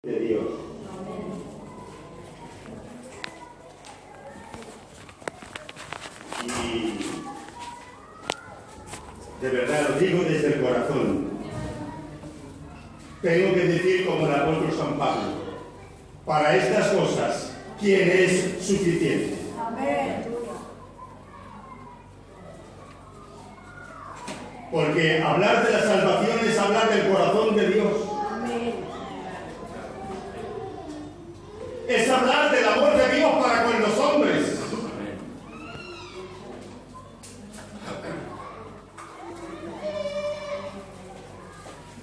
de Dios. Y de verdad lo digo desde el corazón. Tengo que decir como el apóstol San Pablo, para estas cosas, ¿quién es suficiente? Amén. Porque hablar de la salvación es hablar del corazón de Dios. Amén. Es hablar del amor de Dios para con los hombres.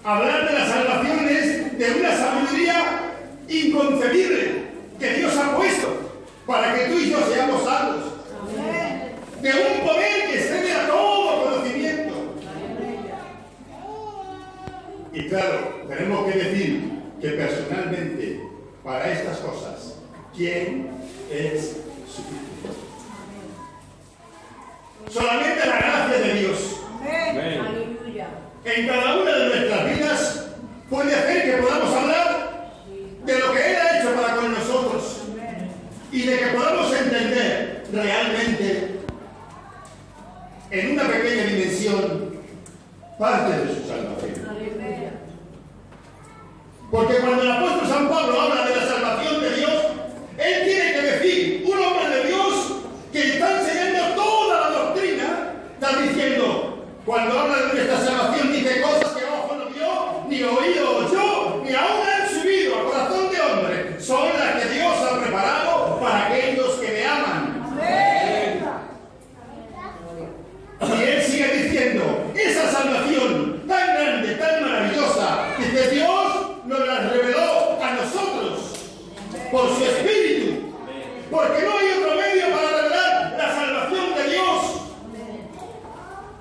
Hablar de la salvación es de una sabiduría inconcebible que Dios ha puesto para que tú y yo seamos salvos. Amén. De un poder que excede a todo conocimiento. Y claro, tenemos que decir que personalmente, para estas cosas, ¿quién es suficiente? Solamente la gracia de Dios Amén. Aleluya. en cada una de nuestras vidas puede hacer que podamos hablar de lo que Él ha hecho para con nosotros y de que podamos entender realmente en una pequeña dimensión parte de su salvación. Aleluya. Porque cuando el apóstol San Pablo habla de la salvación de Dios, él tiene que decir, un hombre de Dios que está enseñando toda la doctrina, está diciendo, cuando habla de nuestra salvación, dice cosas que ojo no vio, ni oído oyó, ni aún han subido a corazón de hombre. Son las que Dios ha preparado para aquellos que le aman. Amén. Y él sigue diciendo, esa salvación tan grande, tan maravillosa, dice Dios nos la reveló a nosotros por su Espíritu. Porque no hay otro medio para revelar la salvación de Dios.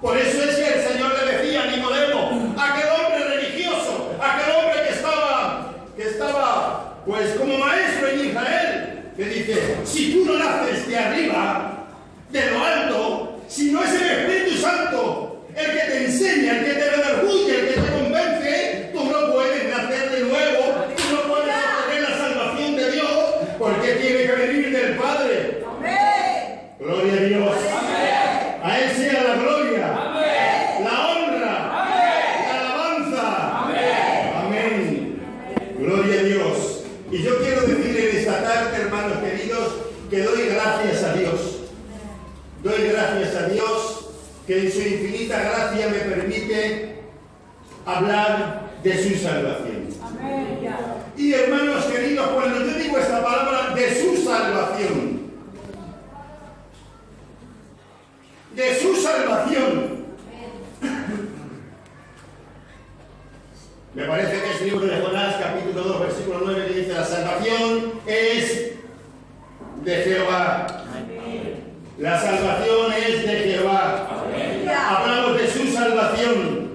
Por eso es que el Señor le decía a Nicodemo, aquel hombre religioso, aquel hombre que estaba pues como maestro en Israel, que dice, si tú no naces de arriba, de lo alto, si no es el Espíritu Santo el que te enseña, el que te redarguye, el que te convence, tú no puedes nacer de nuevo, tú no puedes obtener la salvación de Dios, porque tiene que venir del Padre. Amén. Gloria a Dios. Amén. A Él sea la gloria, Amén. la honra, Amén. la alabanza. Amén. Amén. Gloria a Dios. Y yo quiero decir en esta tarde, hermanos queridos, que doy gracias a Dios. Doy gracias a Dios que en su infinita gracia me permite hablar de su salvación. Amén. Y hermanos queridos, cuando yo digo esta palabra de su salvación, me parece que es el libro de Jonás, capítulo 2, versículo 9, que dice, la salvación es de Jehová. La salvación es de Jehová. Hablamos de su salvación.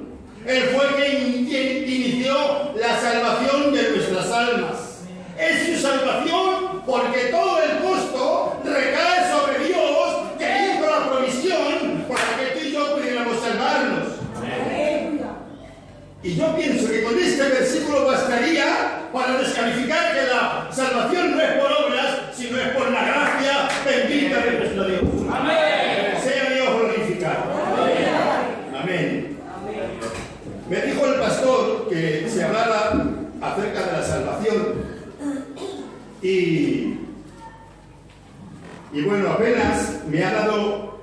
Él fue quien inició la salvación de nuestras almas. Es su salvación porque todo el costo recae sobre Dios, que hizo la provisión para que tú y yo pudiéramos salvarnos. Y yo pienso que con este versículo bastaría para descalificar que la salvación no es por obras, sino es por la gracia bendita de nuestro Dios. Amén. Sea Dios glorificado. Amén. Me dijo el pastor que se hablara acerca de la salvación y bueno, apenas me ha dado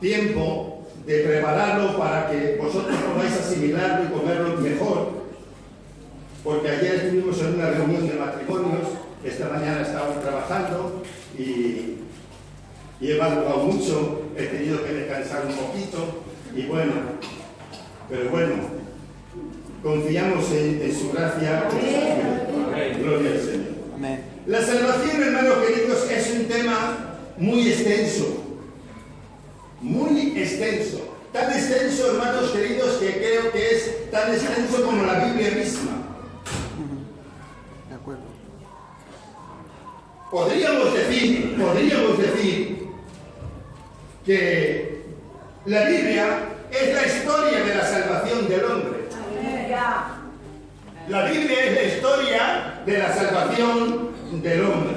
tiempo de prepararlo para que vosotros podáis asimilarlo y comerlo mejor, porque ayer estuvimos en una reunión de matrimonios, esta mañana estábamos trabajando y he madrugado mucho, he tenido que descansar un poquito y bueno, pero bueno, confiamos en su gracia. Gloria al Señor. Amén. La salvación, hermanos queridos, es un tema muy extenso. Muy extenso. Tan extenso, hermanos queridos, que creo que es tan extenso como la Biblia misma. De acuerdo. Podríamos decir que la Biblia es la historia de la salvación del hombre. Aleluya. La Biblia es la historia de la salvación del hombre.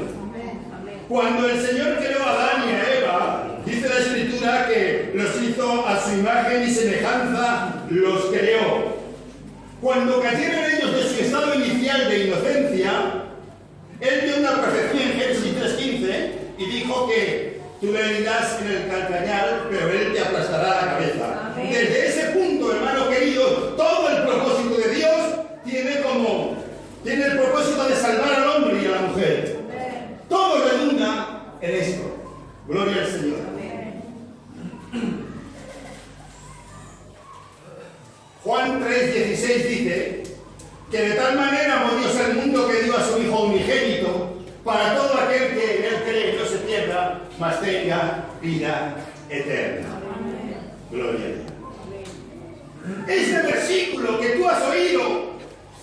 Cuando el Señor creó a Adán y a Eva, dice la Escritura que los hizo a su imagen y semejanza, los creó. Cuando cayeron ellos de su estado inicial de inocencia, Él dio una profecía en Génesis 3:15 y dijo que tú le herirás en el calcañar, pero Él te aplastará la cabeza. Amén. Desde ese punto, hermano querido, todo el propósito de Dios tiene el propósito de salvar al hombre y a la mujer. Amén. Todo redunda en esto. Gloria al Señor. Amén. Juan 3:16 dice que de tal manera amó Dios al mundo que dio a su Hijo unigénito para todo aquel que en Él cree no se pierda, mas tenga vida eterna. Amén. Gloria a Dios. Este versículo que tú has oído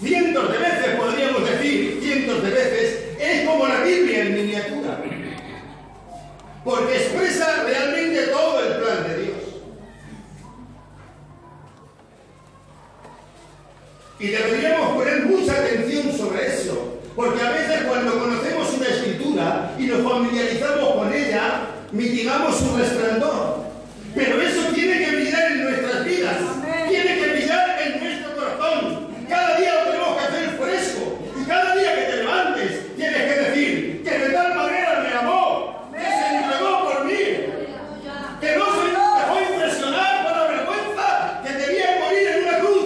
cientos de veces, podríamos decir cientos de veces, es como la Biblia en miniatura, porque expresa realmente todo el plan de Dios. Y deberíamos poner mucha atención sobre eso, porque a veces cuando conocemos una escritura y nos familiarizamos con ella, mitigamos su resplandor. Pero eso tiene que brillar en nuestras vidas. Amén. Tiene que brillar en nuestro corazón. Cada día lo tenemos que hacer fresco. Y cada día que te levantes, tienes que decir que de tal manera me amó, que se entregó por mí, que no se dejó impresionar por la vergüenza que debía morir en una cruz,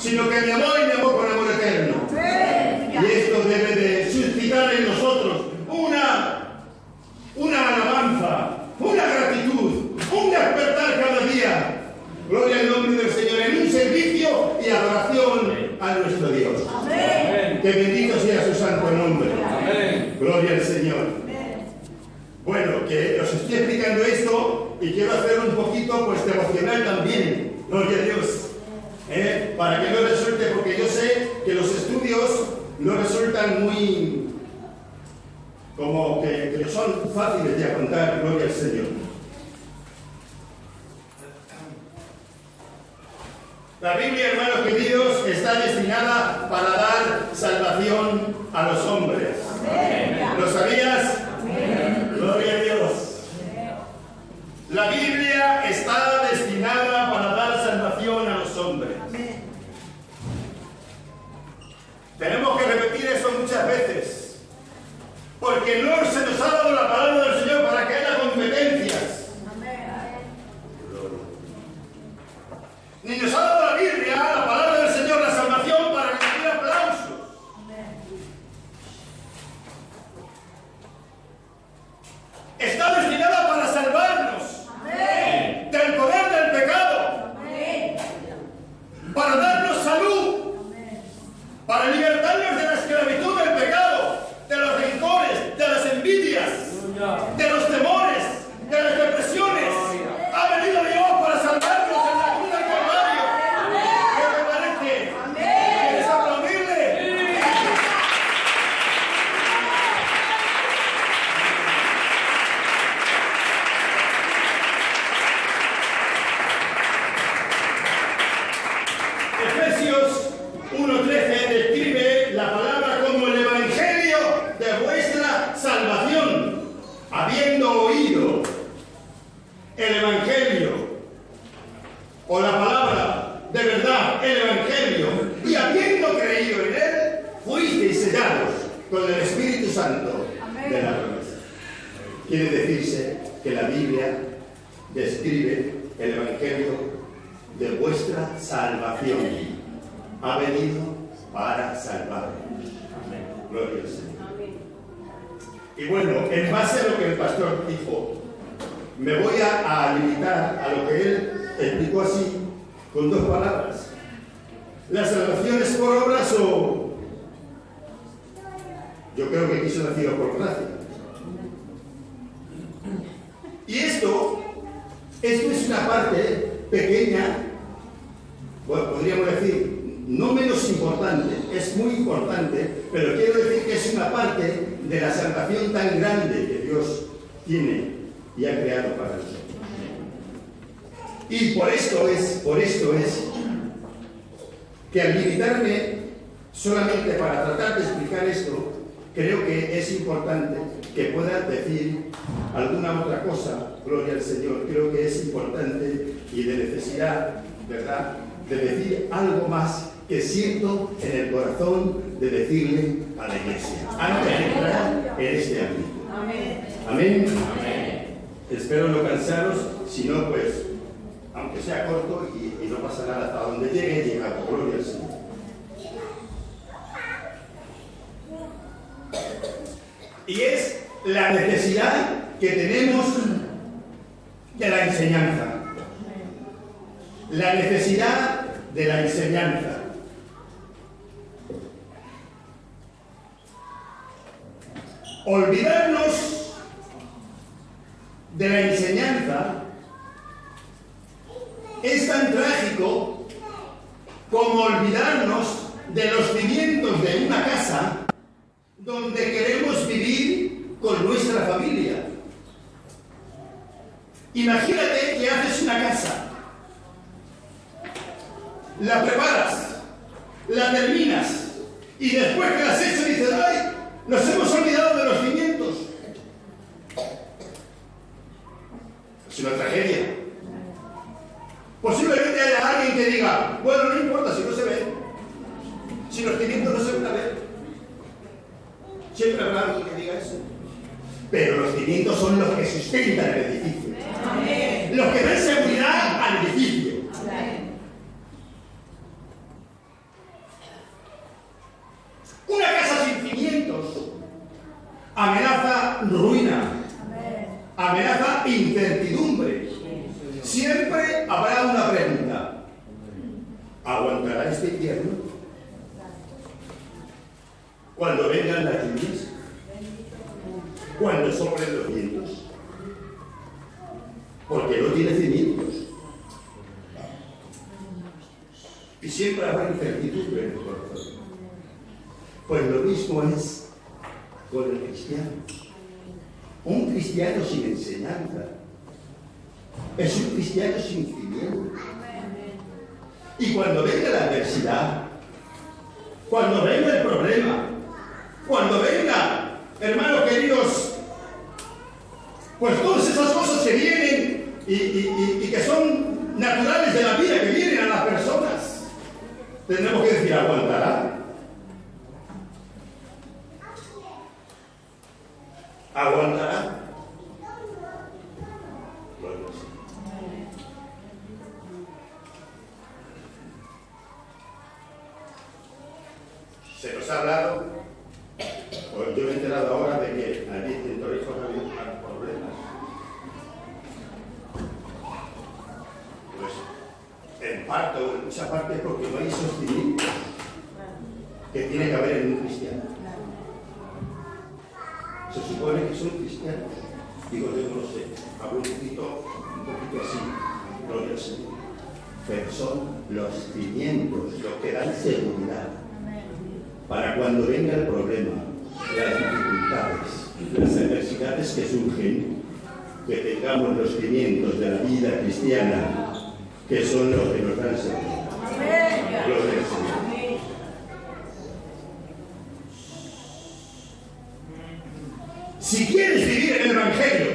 sino que me amó y me amó con amor eterno. Y esto debe de suscitar en nosotros una alabanza, una gratitud, un despertar cada día. Gloria al nombre del Señor, en un servicio y adoración a nuestro Dios. Amén. Que bendito sea su santo nombre. Amén. Gloria al Señor. Amén. Bueno, que os estoy explicando esto y quiero hacerlo un poquito pues devocional también. Gloria a Dios. Para que no resulte, porque yo sé que los estudios no resultan muy como que son fáciles de apuntar. Gloria al Señor. La Biblia, hermanos queridos, está destinada para dar salvación a los hombres. Amén. ¿Lo sabías? Amén. Gloria a Dios. Amén. La Biblia está destinada para dar salvación a los hombres. Amén. Tenemos que repetir eso muchas veces, porque no se nos ha dado la palabra del Señor para que haya competencias. Ni nos ha dado la Biblia, la palabra del Señor, la salvación para recibir aplausos. Está destinada para salvarnos. Amén. Del poder del pecado. Amén. Para darnos salud. Amén. Para libertarnos de la esclavitud del pecado, de los rencores, de las envidias, de los temores, de las depresiones. Ha venido Dios para salvarnos en la cruz del Calvario. ¿Qué te parece? ¿Quieres aplaudirle? Efesios 1:13 describe la palabra como el evangelio de vuestra salvación, habiendo oído el evangelio o la palabra de verdad, el evangelio, y habiendo creído en él, fuisteis sellados con el Espíritu Santo de la promesa. Quiere decirse que la Biblia describe el evangelio de vuestra salvación. Ha venido para salvar. Gloria al Señor. Y bueno, en base a lo que el pastor dijo, me voy a limitar a lo que él explicó así, con dos palabras. ¿La salvación es por obras o...? Yo creo que quiso decirlo por gracia. Y esto es una parte pequeña, bueno, podríamos decir, no menos importante, es muy importante, pero quiero decir que es una parte de la salvación tan grande que Dios tiene y ha creado para nosotros. Y por esto es que al limitarme solamente para tratar de explicar esto, creo que es importante que pueda decir alguna otra cosa, gloria al Señor. Creo que es importante y de necesidad, ¿verdad?, de decir algo más que siento en el corazón de decirle a la iglesia, antes de entrar en este ámbito. Amén. Amén. Espero no cansaros, si no, pues, aunque sea corto y no pasa nada, hasta donde llegue, llegado. Gloria al Señor. Y es la necesidad que tenemos de la enseñanza. La necesidad de la enseñanza. Olvidarnos de la enseñanza es tan trágico como olvidarnos de los cimientos de una casa donde queremos vivir con nuestra familia. Imagínate que haces una casa, la preparas, la terminas y después que la has hecho dices, ¡ay! Nos hemos olvidado de los cimientos. Es una tragedia. Posiblemente haya alguien que diga, bueno, no importa si no se ve, si los cimientos no se van a ver. Siempre habrá alguien que diga eso. Pero los cimientos son los que sustentan el edificio. Amén. Los que dan seguridad al edificio. Amén. Una casa sin cimientos amenaza ruina, amenaza incertidumbre. Siempre habrá una pregunta: ¿aguantará este invierno? Cuando vengan las lluvias, cuando soplen los vientos, porque no tiene cimientos. Y siempre habrá incertidumbre en el corazón. Pues lo mismo es con el cristiano. Un cristiano sin enseñanza es un cristiano sin cimientos. Y cuando venga la adversidad, cuando venga el problema, cuando venga, hermanos queridos, pues todas esas cosas que vienen y que son naturales de la vida, que vienen a las personas, tendremos que decir, ¿aguantará? ¿Aguantará? Se nos ha hablado, pues yo me he enterado ahora de que allí en Torrijos ha habido problemas. Pues en parte o en mucha parte porque no hay esos cimientos que tiene que haber en un cristiano. Se supone que son cristianos. Digo, yo no lo sé, hablo un poquito así, gloria al Señor. Pero son los cimientos, los que dan seguridad para cuando venga el problema, las dificultades, las adversidades que surgen, que tengamos los cimientos de la vida cristiana, que son los que nos dan seguridad. Gloria al Señor. Si quieres vivir en el Evangelio,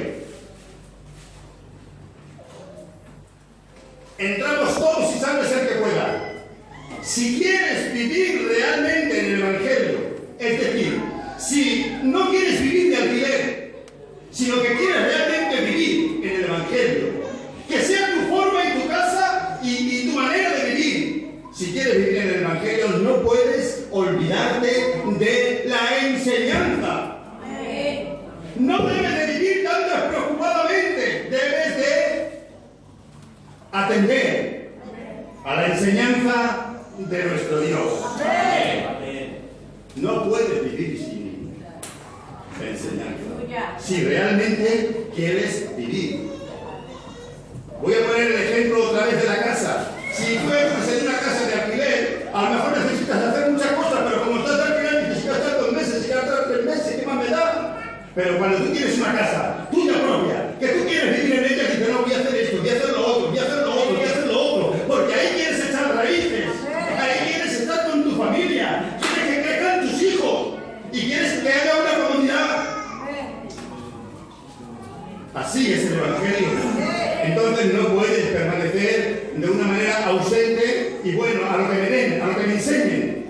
entramos todos y sabes el que pueda. Si quieres vivir realmente en el Evangelio, es decir, si no quieres vivir de alquiler, sino que quieres realmente vivir en el Evangelio, que sea tu forma en tu casa y tu manera de vivir. Si quieres vivir en el Evangelio, no puedes olvidarte de la enseñanza. No debes de vivir tan despreocupadamente, debes de atender a la enseñanza de nuestro Dios. No puedes vivir sin enseñanza, si realmente quieres vivir. Voy a poner el ejemplo otra vez de la casa. Si tú entras en una casa de alquiler, a lo mejor necesitas hacer muchas cosas, pero como estás de alquiler necesitas estar 2 meses, si gastar 3 meses, ¿qué más me da? Pero cuando tú tienes una casa tuya propia, que tú quieres vivir en ella, dices, no, voy a hacer esto, voy a hacer lo otro, voy a hacer lo otro, voy a hacer lo otro, porque ahí quieres echar raíces, ahí quieres estar con tu familia, quieres sea ausente y bueno, a lo que me den, a lo que me enseñen.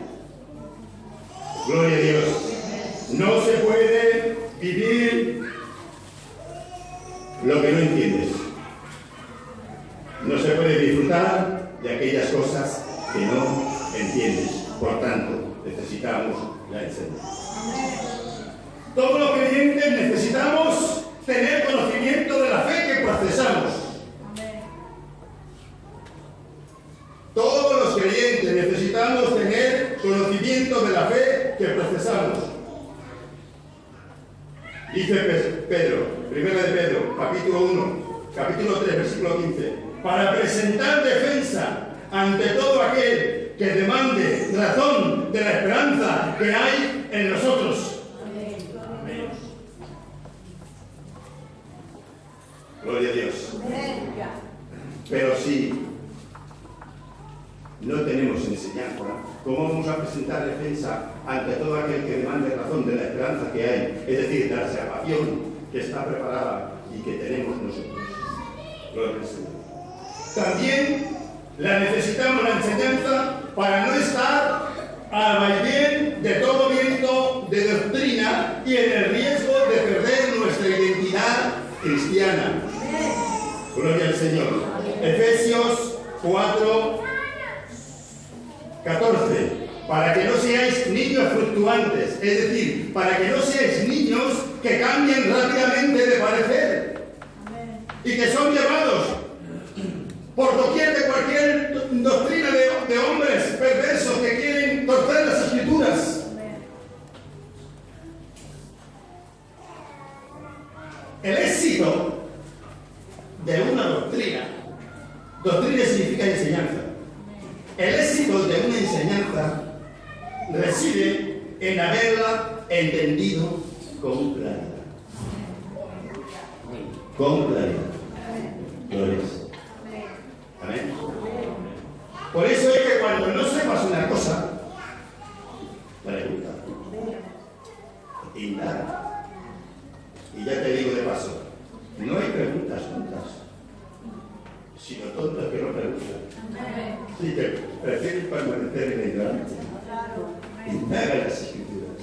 Gloria a Dios. No se puede vivir lo que no entiendes. No se puede disfrutar de aquellas cosas que no entiendes. Por tanto, necesitamos la enseñanza. Todos los creyentes necesitamos tener conocimiento de la fe que profesamos. Todos los creyentes necesitamos tener conocimiento de la fe que profesamos. Dice Pedro, 1 de Pedro, capítulo 1, capítulo 3, versículo 15, para presentar defensa ante todo aquel que demande razón de la esperanza que hay en nosotros. Amén. Gloria a Dios. Pero si no tenemos enseñanza, ¿cómo vamos a presentar defensa ante todo aquel que demande razón de la esperanza que hay? Es decir, de la salvación que está preparada y que tenemos nosotros. Gloria al Señor. También la necesitamos la enseñanza para no estar al vaivén de todo viento de doctrina y en el riesgo de perder nuestra identidad cristiana. Gloria al Señor. Efesios 4, 14. Para que no seáis niños fluctuantes, es decir, para que no seáis niños que cambien rápidamente de parecer y que son llevados por doquier de cualquier doctrina de hombres perversos que quieren torcer las escrituras. El éxito de una doctrina significa enseñanza. El éxito de una enseñanza reside en haberla entendido con claridad. Con claridad. Glorias. Amén. Por eso es que cuando no sepas una cosa, pregunta, indaga. Y ya te digo de paso, no hay preguntas tontas, sino tontas que no preguntan. Así que prefieres permanecer en la ignorancia. Indaga las escrituras.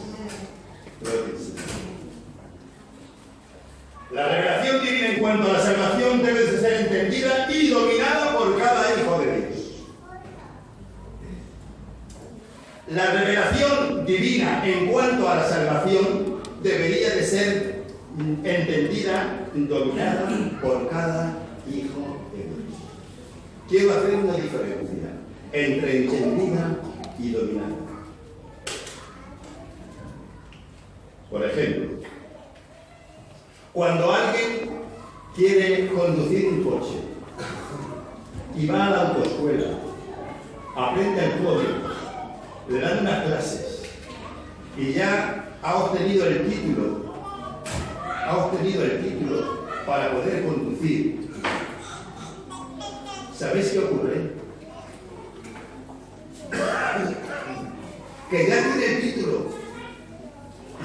La revelación divina en cuanto a la salvación debe de ser entendida y dominada por cada hijo de Dios. La revelación divina en cuanto a la salvación debería de ser entendida, dominada por cada hijo de Dios. Quiero hacer una diferencia entre entendida y dominada. Por ejemplo, cuando alguien quiere conducir un coche y va a la autoescuela, aprende el código, le dan unas clases y ya ha obtenido el título para poder conducir, ¿sabéis qué ocurre? Que ya tiene el título,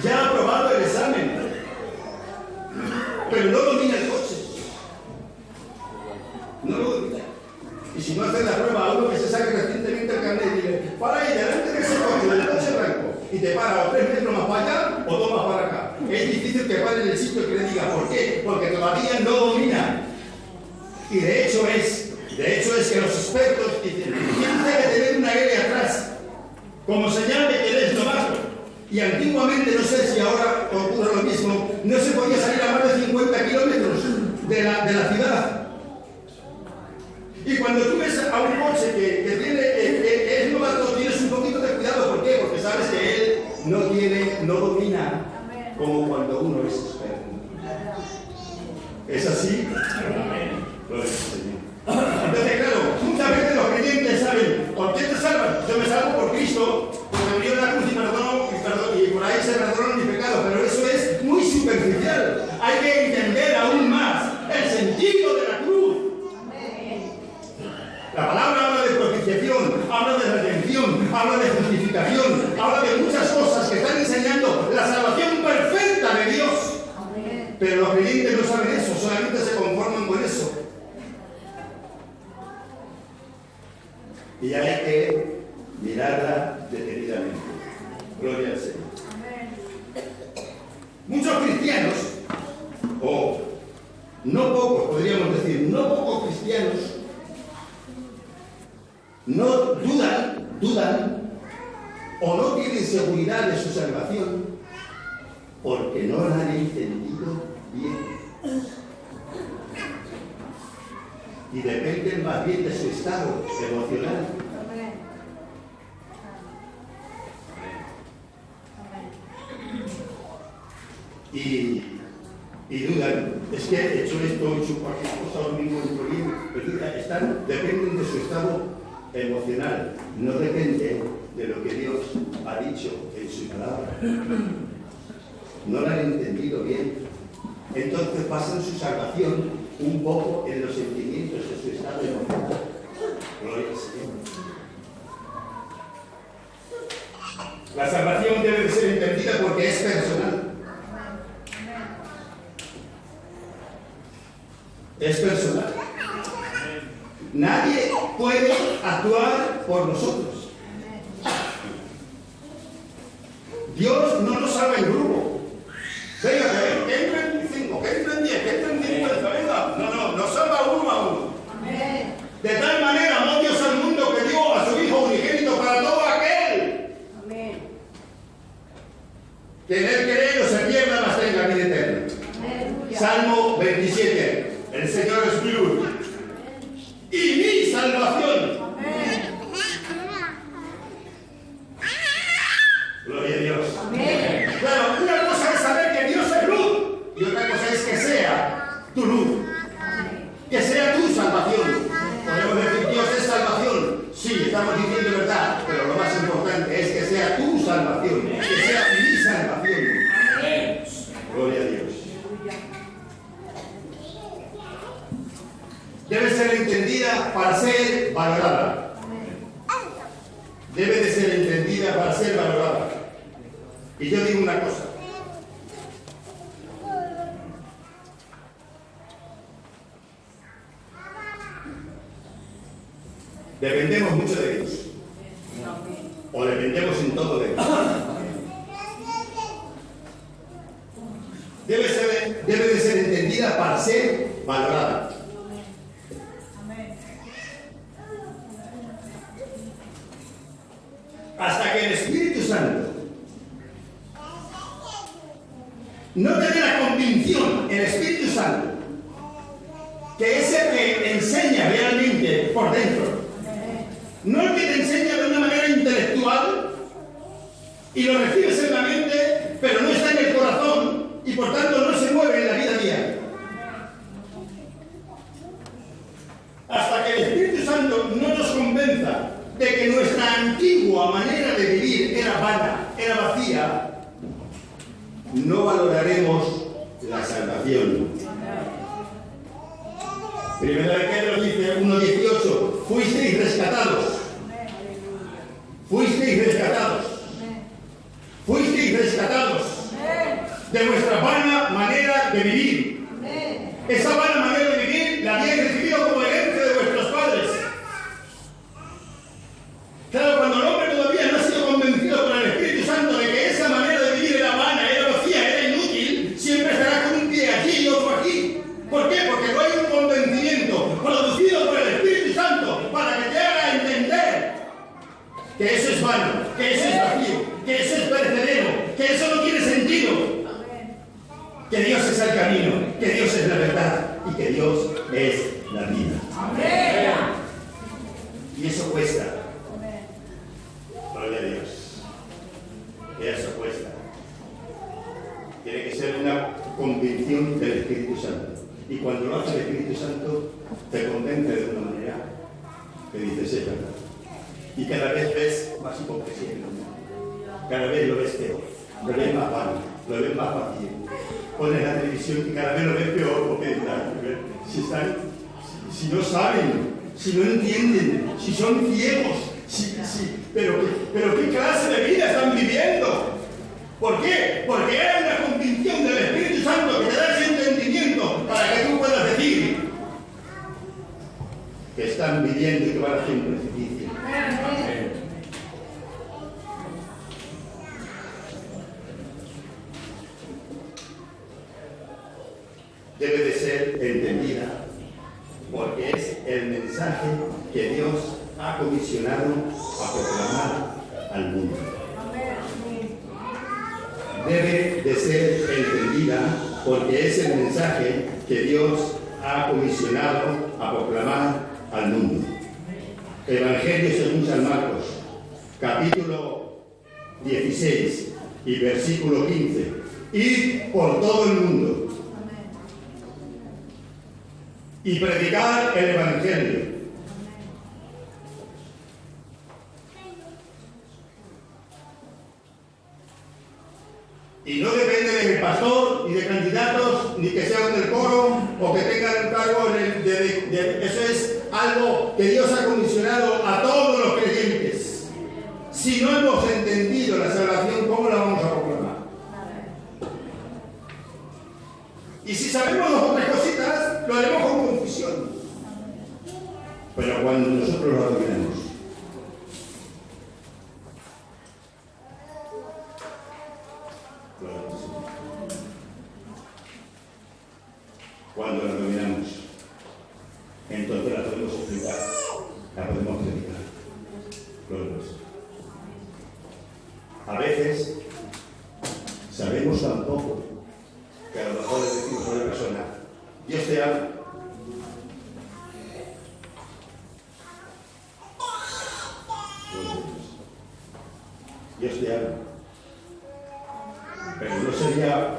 ya ha aprobado el examen, pero no domina el coche. No lo domina. Y si no hace la prueba a uno que se saque recientemente el carnet y dice, para ahí delante de ese coche, del coche blanco, y te para o 3 metros más para allá o 2 más para acá. Es difícil que pare en el sitio que le diga. ¿Por qué? Porque todavía no domina. Y de hecho es que los expertos dicen, ¿quién debe tener una L atrás? Como señal de que eres novato. Y antiguamente, no sé si ahora ocurre lo mismo, no se podía salir a más de 50 kilómetros de la ciudad. Y cuando tú ves a un coche que es novato, tienes un poquito de cuidado. ¿Por qué? Porque sabes que él no domina como cuando uno es experto. ¿Es así? Amén. Gloria al Señor. Entonces, claro, muchas veces los creyentes saben, ¿por qué te salvas? Yo me salvo por Cristo, porque murió en la cruz y por ahí se perdonan mis pecados, pero eso es muy superficial. Hay que entender aún más el sentido de la cruz. La palabra habla de propiciación, habla de redención, habla de justificación, habla de muchas cosas que están enseñando la salvación perfecta de Dios. Pero los creyentes no saben eso, solamente se conforman con eso. Gloria al Señor. Muchos cristianos, o no pocos, podríamos decir, no pocos cristianos, no dudan o no tienen seguridad de su salvación porque no la han entendido bien. Y dependen más bien de su estado emocional. Y dudan, es que he hecho esto, he hecho cualquier cosa, ahora mismo entro bien, dependen de su estado emocional, no depende de lo que Dios ha dicho en su palabra. No la han entendido bien. Entonces basan su salvación un poco en los sentimientos de su estado emocional. Gloria al Señor. La salvación debe de ser entendida porque es personal. Es personal. Nadie puede actuar por nosotros. Dios no nos salva en grupo. Venga, que entren 5, que entren 10, que entren 50, venga. No, nos salva uno a uno. De tal manera amó Dios al mundo que dio a su Hijo unigénito para todo aquel que en él cree no se pierda, mas tenga vida eterna. Salmo 27. El Señor es mi luz y mi salvación. Gloria a Dios. Claro, una cosa es saber que Dios es luz y otra cosa es que sea tu luz, que sea tu salvación. Podemos decir Dios es salvación. Sí, estamos diciendo verdad, pero lo más importante es que sea tu salvación, que sea mi salvación. Gloria a Dios. Debe ser entendida para ser valorada. Debe de ser entendida para ser valorada. Y yo digo una cosa. Dependemos mucho de Dios. O dependemos en todo de Dios. Debe de ser entendida para ser valorada. Hasta que el Espíritu Santo no te dé la convicción, el Espíritu Santo, que es el que enseña realmente por dentro, no el que te enseña de una manera intelectual y lo recibes en la mente, pero no está en el corazón y por tanto no se mueve en la vida diaria. Hasta que el Espíritu Santo no nos convenza de que nuestra antigua manera de vivir era vana, era vacía, no valoraremos la salvación. Primera de Pedro dice 1:18, fuisteis rescatados. Fuisteis rescatados. Fuisteis rescatados de vuestra vana manera de vivir. Esa vana manera de vivir la habéis recibido como herencia de vuestros padres. Claro, cuando el hombre todavía no ha sido convencido por el Espíritu Santo de que esa manera de vivir era vana, era vacía, era inútil, siempre estará con un pie aquí y otro aquí. ¿Por qué? Porque no hay un convencimiento producido por el Espíritu Santo para que te haga entender que eso es vano, que eso es vacío, que eso es perecedero, que eso no tiene sentido. Que Dios es el camino, que Dios es la verdad y que Dios es la vida. Y eso cuesta. Gloria a Dios. Eso cuesta. Tiene que ser una convicción del Espíritu Santo. Y cuando lo hace el Espíritu Santo, te convence de una manera que dices es verdad. Y cada vez ves más hipocresía en el mundo. Cada vez lo ves peor. Lo ves más vano. Lo ves más vacío. Pones la televisión y cada vez lo ves peor. Porque si no saben, si no entienden, si son ciegos, pero ¿qué clase de vida están viviendo? ¿Por qué? Porque hay una convicción del Espíritu Santo que te da ese entendimiento para que tú puedas decir que están viviendo y que van hacia un precipicio. debe de ser entendida, porque es el mensaje que Dios ha comisionado a proclamar al mundo. Debe de ser entendida porque es el mensaje que Dios ha comisionado a proclamar al mundo. Evangelio según San Marcos, capítulo 16 y versículo 15. Id por todo el mundo y predicar el Evangelio. Y no depende del pastor, ni de candidatos, ni que sean del coro, o que tengan un cargo eso es algo que Dios ha comisionado a todos los creyentes. Si no hemos entendido la salvación, ¿cómo la vamos a proclamar? Y si sabemos dos o tres cositas, lo haremos con confusión. Pero cuando nosotros lo dominamos, cuando la dominamos, entonces la podemos explicar, la podemos predicar. A veces sabemos tan poco que a lo mejor le decimos a una persona: Dios te ama. Dios te ama. Pero no sería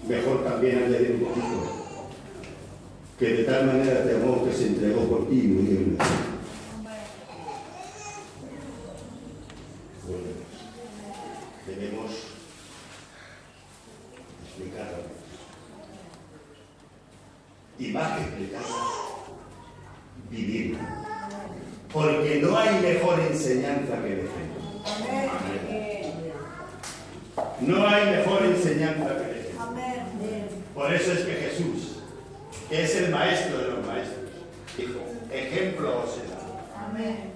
mejor también añadir un poquito que de tal manera te amó que se entregó por ti y murió en la cruz. Bueno, debemos explicarlo. Y más que explicarlo, vivirlo. Porque no hay mejor enseñanza que el ejemplo. No hay mejor enseñanza que el ejemplo. Por eso es que Jesús, que es el maestro de los maestros, dijo: ejemplo os he dado. Amén.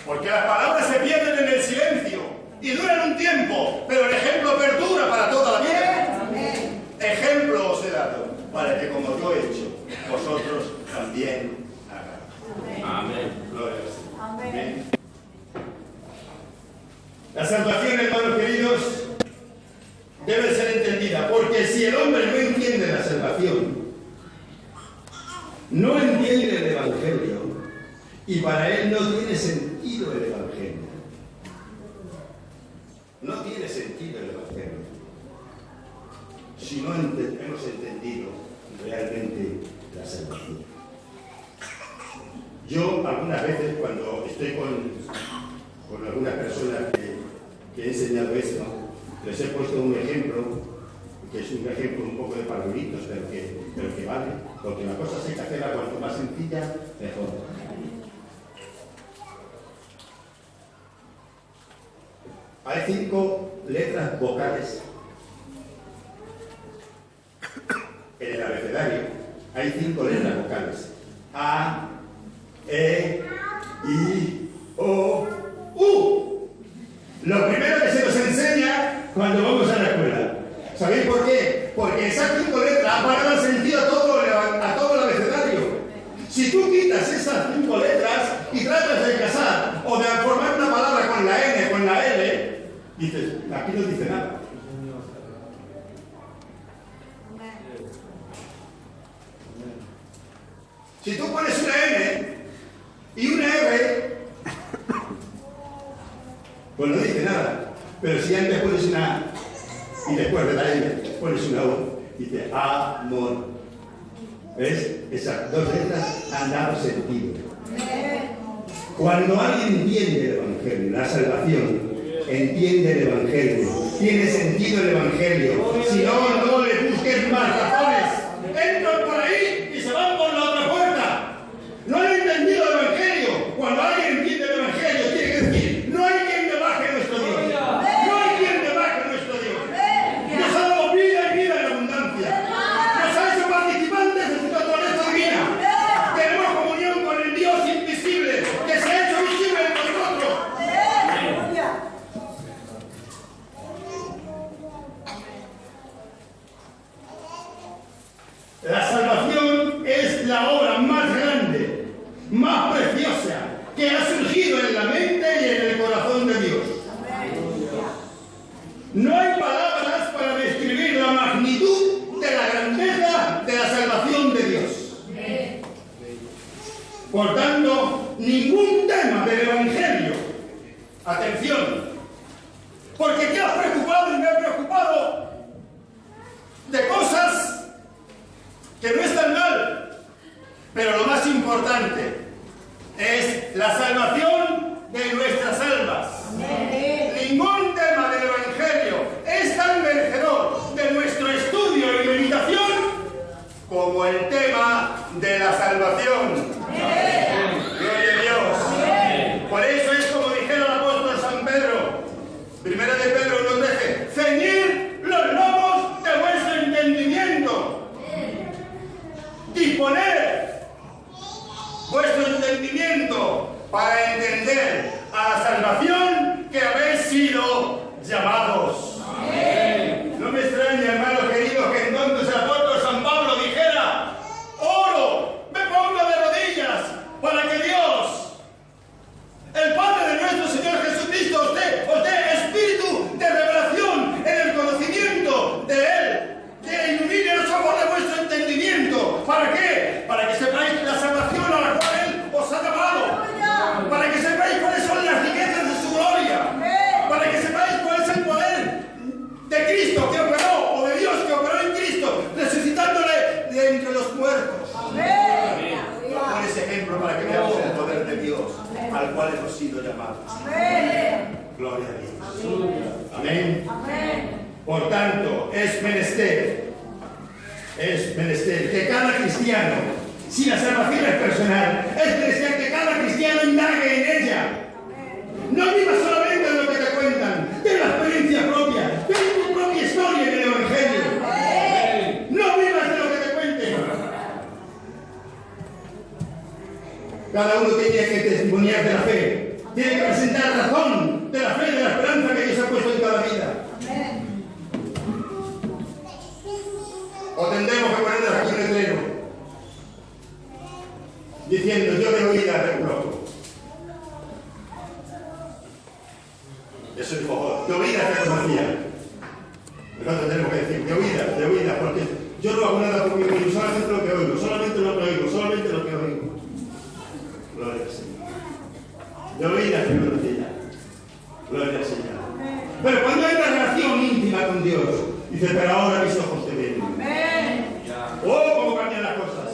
Porque las palabras se pierden en el silencio y duran un tiempo, pero el ejemplo perdura para toda la vida. Amén. Ejemplo os he dado, para que como yo he hecho, vosotros también hagáis. Amén. Gloria al Señor. Amén. La salvación, hermanos queridos, debe ser entendida, porque si el hombre no entiende la salvación, no entiende el Evangelio, y para él no tiene sentido el Evangelio. No tiene sentido el Evangelio si no hemos entendido realmente la salvación. Yo algunas veces, cuando estoy con algunas personas que he enseñado esto, les he puesto un ejemplo, que es un ejemplo un poco de parvulitos, pero que vale, porque la cosa hay que hacerla cuanto más sencilla, mejor. Hay 5 letras vocales en el abecedario. Hay 5 letras vocales: A, E, I, O, U. Lo primero que se nos enseña cuando vamos a la escuela. ¿Sabéis por qué? Porque esas 5 letras van a dar sentido a todo el abecedario. Si tú quitas esas 5 letras y tratas de casar o de formar una palabra con la N, con la L, dices, aquí no dice nada. Si tú pones una N y una R, pues no dice nada. Pero si antes pones una A y después de la N pones una O, dice amor. ¿Ves? Esas 2 letras han dado sentido. Cuando alguien entiende el Evangelio, la salvación, entiende el Evangelio, tiene sentido el Evangelio. Si no, no le busques más razones. Entran por ahí y se van por la otra puerta. No han entendido el Evangelio. Cuando alguien entiende el Evangelio, tiene que decir: no hay quien me baje nuestro Dios. No hay quien me baje nuestro Dios. Nos ha dado vida y vida en abundancia. Nos ha hecho participantes de su naturaleza divina. Tenemos comunión con el Dios invisible, que se ha hecho visible en nosotros. Atención, porque te has preocupado y me he preocupado de cosas que no están mal, pero lo más importante es la salvación de nuestras almas. Ningún tema del Evangelio es tan merecedor de nuestro estudio y meditación como el tema de la salvación. Gloria a Dios. Por eso es como dijera el apóstol San Pedro, 1 de Pedro 1:13, ceñid los lomos de vuestro entendimiento. Disponer vuestro entendimiento para entender a la salvación que habéis sido llamados. No me extraña, hermano querido, que entonces el apóstol San Pablo dijera: oro, me pongo de rodillas para que Dios, el Padre de nuestro Señor Jesucristo, os dé espíritu de revelación en el conocimiento de Él, que ilumine los ojos de vuestro entendimiento. ¿Para qué? Para que sepáis la salvación a la cual Él os ha llamado, para que sepáis cuáles son las riquezas de su gloria, para que sepáis cuál es el poder de Cristo que operó, o de Dios que operó en Cristo, resucitándole de entre los muertos. Pon ese ejemplo para que veamos el poder de Dios al cual hemos sido llamados. Gloria a Dios. Amén. Por tanto, es menester que cada cristiano, si la salvación es personal, es menester que cada cristiano indague en ella. No vivas solamente de lo que te cuentan, de la experiencia propia, de tu propia historia en el Evangelio. No vivas de lo que te cuenten. Cada uno tiene que testimoniar de la fe, tiene que presentar razón de la fe, de la esperanza que Dios ha puesto en cada vida. O tendremos que ponernos aquí un letrero diciendo: yo de oídas reconozco. Eso dijo Job, de oídas reconocía. Nosotros tenemos que decir de oídas, porque yo no hago nada por mí mismo, solamente lo que oigo, solamente lo que oigo. Gloria al Señor. De oídas reconocía. Gloria al Señor. Pero cuando hay una relación íntima con Dios, dice: pero ahora mis ojos te ven. Oh, cómo cambian las cosas.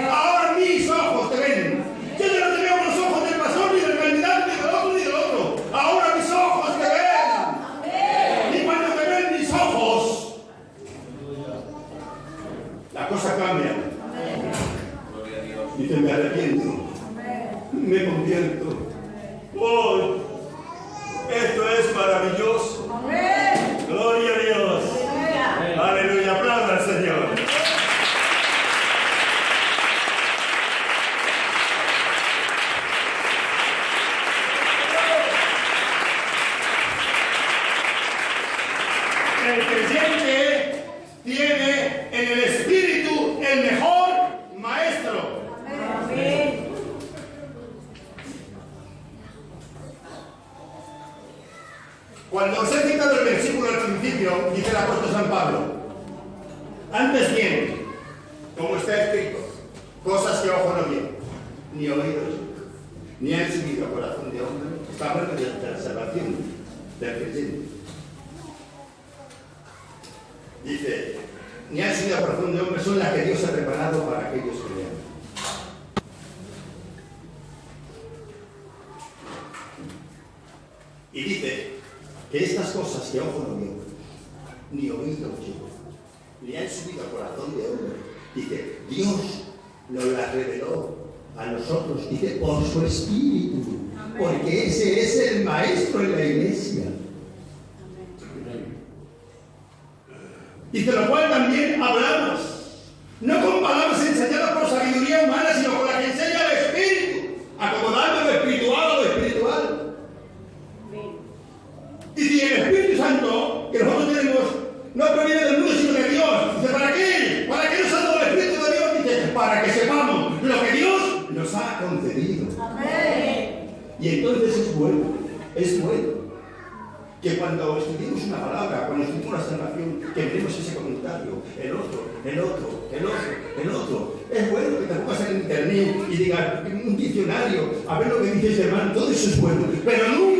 Ahora mis ojos te ven. Yo ya no te veo con los ojos del pastor, ni del candidato, ni del otro, ni del otro. Ahora mis ojos te ven. Y cuando te ven mis ojos, las cosas cambian. Dice: me arrepiento. Me convierto. Oh, esto es maravilloso. Gloria a Dios. Aleluya, aplauda al Señor. El creyente tiene en el Espíritu el mejor maestro. Cuando os he citado el versículo al principio, dice el apóstol San Pablo: antes bien, como está escrito, cosas que ojo no vio, ni oídos, ni han subido a corazón de hombre. Está hablando de la salvación del creyente. Dice: ni han subido a corazón de hombre, son las que Dios ha preparado para aquellos que lean. Y dice que estas cosas que ojo no vio, ni oído oyó, ni han subido al corazón de hombre, dice, Dios nos las reveló a nosotros, dice, por su Espíritu, porque ese es el Maestro en la Iglesia. Dice, lo cual también hablamos, no con palabras enseñadas por sabiduría humana, sino con la que enseña el Espíritu, acomodando lo espiritual a lo espiritual. Y si el Espíritu Santo que nosotros tenemos no proviene del mundo sino de Dios, dice, ¿para qué? ¿Para qué nos ha dado el Espíritu de Dios? Dice, para que sepamos lo que Dios nos ha concedido. Amén. Y entonces es bueno que cuando estudiemos una palabra, cuando estudiemos la salvación, que veremos ese comentario, el otro. Es bueno que te pongas en internet y digas un diccionario, a ver lo que dice ese hermano, todo eso es bueno, pero nunca